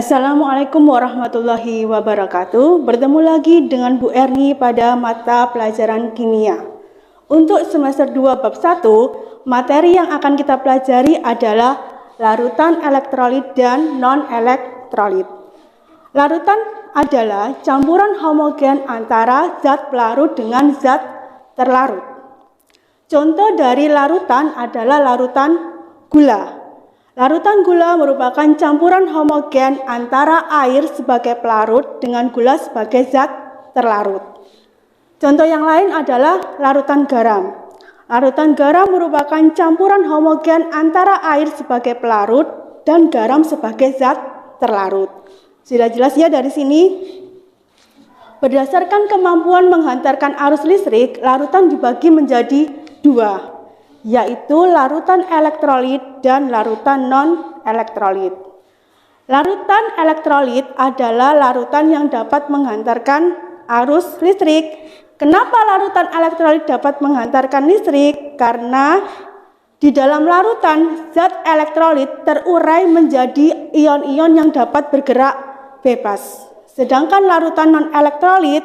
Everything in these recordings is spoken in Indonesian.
Assalamualaikum warahmatullahi wabarakatuh. Bertemu lagi dengan Bu Erni pada mata pelajaran kimia. Untuk semester 2 bab 1, materi yang akan kita pelajari adalah larutan elektrolit dan non-elektrolit. Larutan adalah campuran homogen antara zat pelarut dengan zat terlarut. Contoh dari larutan adalah larutan gula. Larutan gula merupakan campuran homogen antara air sebagai pelarut dengan gula sebagai zat terlarut. Contoh yang lain adalah larutan garam. Larutan garam merupakan campuran homogen antara air sebagai pelarut dan garam sebagai zat terlarut. Sudah jelas ya dari sini? Berdasarkan kemampuan menghantarkan arus listrik, larutan dibagi menjadi dua, yaitu larutan elektrolit dan larutan non-elektrolit. Larutan elektrolit adalah larutan yang dapat menghantarkan arus listrik. Kenapa larutan elektrolit dapat menghantarkan listrik? Karena di dalam larutan, zat elektrolit terurai menjadi ion-ion yang dapat bergerak bebas. Sedangkan larutan non-elektrolit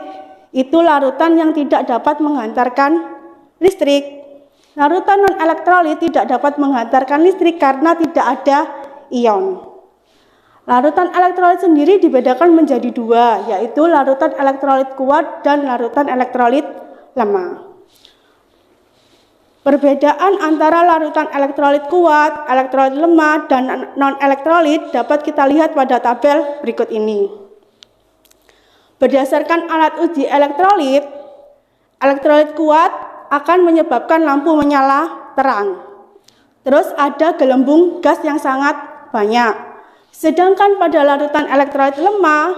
itu larutan yang tidak dapat menghantarkan listrik. Larutan non-elektrolit tidak dapat menghantarkan listrik karena tidak ada ion. Larutan elektrolit sendiri dibedakan menjadi dua, yaitu larutan elektrolit kuat dan larutan elektrolit lemah. Perbedaan antara larutan elektrolit kuat, elektrolit lemah, dan non-elektrolit dapat kita lihat pada tabel berikut ini. Berdasarkan alat uji elektrolit, elektrolit kuat akan menyebabkan lampu menyala terang. Terus ada gelembung gas yang sangat banyak. Sedangkan pada larutan elektrolit lemah,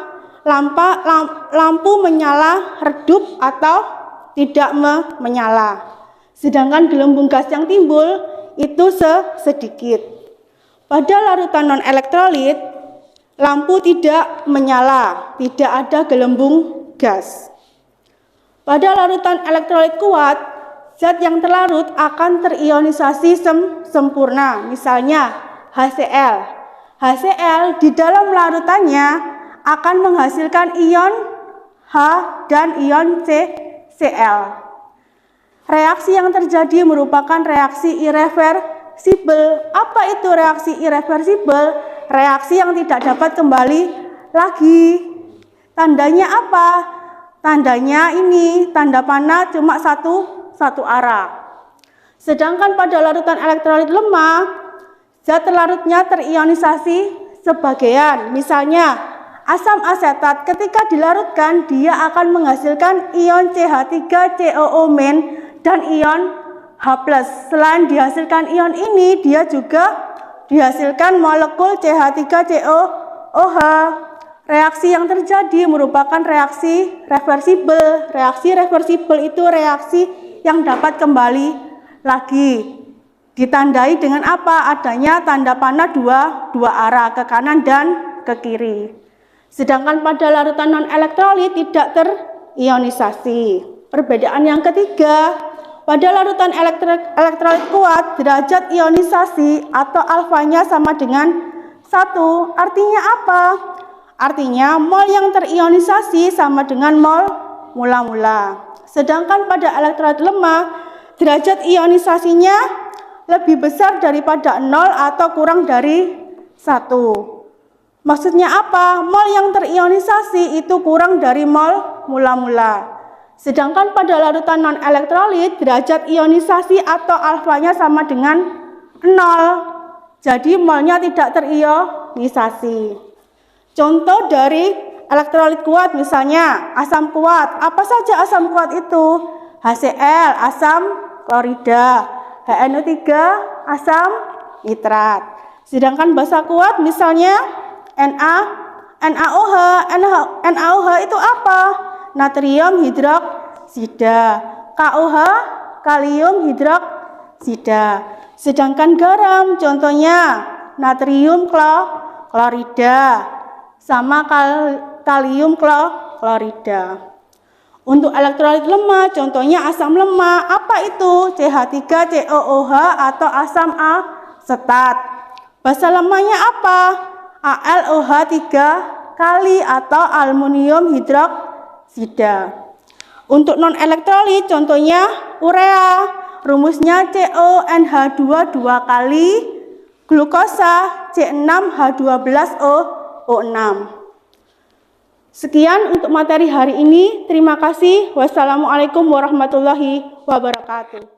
lampu menyala redup atau tidak menyala. Sedangkan gelembung gas yang timbul itu sedikit. Pada larutan non-elektrolit, lampu tidak menyala, tidak ada gelembung gas. Pada larutan elektrolit kuat, zat yang terlarut akan terionisasi sempurna, misalnya HCl. HCl di dalam larutannya akan menghasilkan ion H dan ion Cl. Reaksi yang terjadi merupakan reaksi irreversibel. Apa itu reaksi irreversibel? Reaksi yang tidak dapat kembali lagi. Tandanya apa? Tandanya ini, tanda panah cuma satu arah. Sedangkan pada larutan elektrolit lemah, zat terlarutnya terionisasi sebagian. Misalnya, asam asetat ketika dilarutkan, dia akan menghasilkan ion CH3COO- dan ion H+. Selain dihasilkan ion ini, dia juga dihasilkan molekul CH3COOH. Reaksi yang terjadi merupakan reaksi reversibel. Reaksi reversibel itu reaksi yang dapat kembali lagi. Ditandai dengan apa? Adanya tanda panah dua arah, ke kanan dan ke kiri. Sedangkan pada larutan non-elektrolit tidak terionisasi. Perbedaan yang ketiga, pada larutan elektrolit kuat, derajat ionisasi atau alfanya sama dengan 1. Artinya apa? Artinya mol yang terionisasi sama dengan mol mula-mula. Sedangkan pada elektrolit lemah, derajat ionisasinya lebih besar daripada 0 atau kurang dari 1. Maksudnya apa? Mol yang terionisasi itu kurang dari mol mula-mula. Sedangkan pada larutan non-elektrolit, derajat ionisasi atau alfanya sama dengan 0. Jadi molnya tidak terionisasi. Contoh dari elektrolit kuat misalnya asam kuat. Apa saja asam kuat itu? HCl, asam klorida, HNO3, asam nitrat. Sedangkan basa kuat misalnya NaOH. NaOH itu apa? Natrium hidroksida. KOH, kalium hidroksida. Sedangkan garam contohnya natrium klorida sama kalium klorida. Untuk elektrolit lemah, contohnya asam lemah. Apa itu? CH3COOH atau asam asetat. Basa lemahnya apa? AlOH 3 kali atau aluminium hidroksida. Untuk non-elektrolit contohnya urea, rumusnya CONH2 2 kali, glukosa C6H12O6. Sekian untuk materi hari ini. Terima kasih. Wassalamualaikum warahmatullahi wabarakatuh.